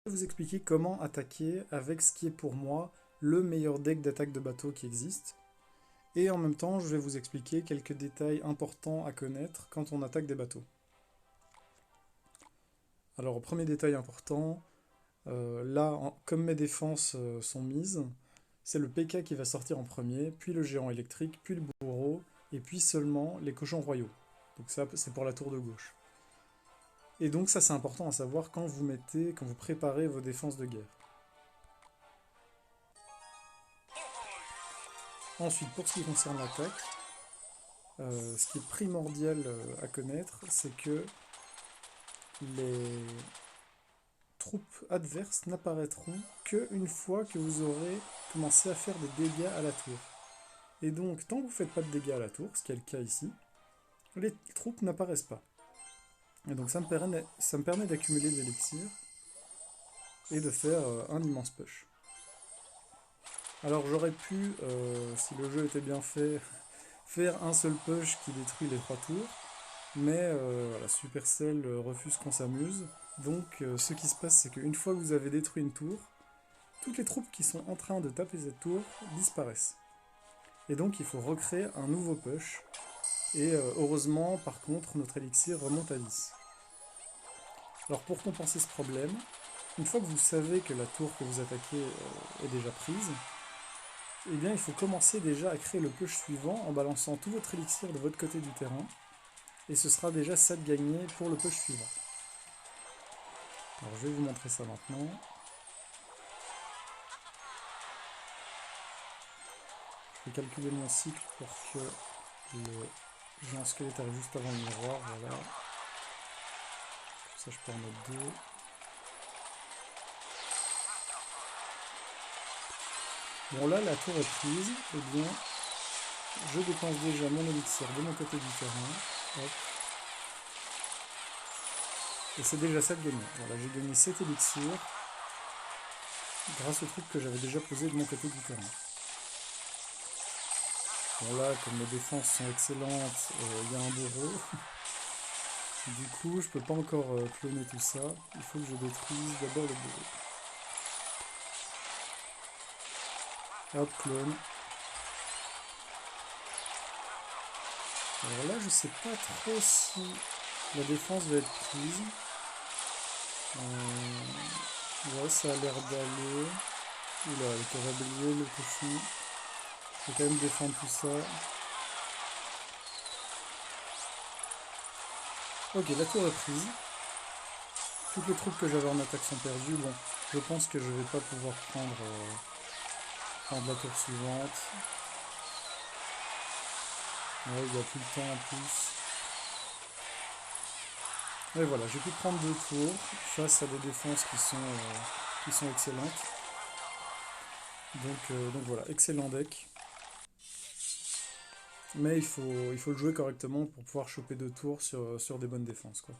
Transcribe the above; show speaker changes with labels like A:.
A: Je vais vous expliquer comment attaquer avec ce qui est pour moi le meilleur deck d'attaque de bateau qui existe. Et en même temps, je vais vous expliquer quelques détails importants à connaître quand on attaque des bateaux. Alors, premier détail important, comme mes défenses sont mises, c'est le P.K. qui va sortir en premier, puis le géant électrique, puis le bourreau, et puis seulement les cochons royaux. Donc ça, c'est pour la tour de gauche. Et donc ça, c'est important à savoir quand vous préparez vos défenses de guerre. Ensuite, pour ce qui concerne l'attaque, ce qui est primordial à connaître, c'est que les troupes adverses n'apparaîtront qu'une fois que vous aurez commencé à faire des dégâts à la tour. Et donc, tant que vous ne faites pas de dégâts à la tour, ce qui est le cas ici, les troupes n'apparaissent pas. Et donc ça me permet d'accumuler de l'élixir et de faire un immense push. Alors j'aurais pu, si le jeu était bien fait, faire un seul push qui détruit les 3 tours, mais voilà, Supercell refuse qu'on s'amuse. Donc ce qui se passe, c'est qu'une fois que vous avez détruit une tour, toutes les troupes qui sont en train de taper cette tour disparaissent. Et donc il faut recréer un nouveau push. Et heureusement, par contre, notre élixir remonte à 10. Alors pour compenser ce problème, une fois que vous savez que la tour que vous attaquez est déjà prise, eh bien il faut commencer déjà à créer le push suivant en balançant tout votre élixir de votre côté du terrain. Et ce sera déjà ça de gagné pour le push suivant. Alors je vais vous montrer ça maintenant. Je vais calculer mon cycle pour que le géant squelette arrive juste avant le miroir, voilà. Comme ça je peux en mettre 2. Bon là la tour est prise, et bien je dépense déjà mon élixir de mon côté du terrain. Hop. Et c'est déjà ça de gagné. Voilà, j'ai gagné 7 élixirs grâce aux trucs que j'avais déjà posés de mon côté du terrain. Bon là, comme mes défenses sont excellentes, il y a un bourreau. Du coup, je peux pas encore cloner tout ça. Il faut que je détruise d'abord le bourreau. Hop, clone. Alors là, je sais pas trop si la défense va être prise. Ouais, ça a l'air d'aller. Oula, le cavalier, le cochon. Je vais quand même défendre tout ça. Ok, la tour est prise. Toutes les troupes que j'avais en attaque sont perdues. Bon, je pense que je vais pas pouvoir prendre la tour suivante. Ouais, il n'y a plus le temps en plus. Et voilà, j'ai pu prendre 2 tours face à des défenses qui sont excellentes. Donc voilà, excellent deck. Mais il faut le jouer correctement pour pouvoir choper 2 tours sur des bonnes défenses, quoi.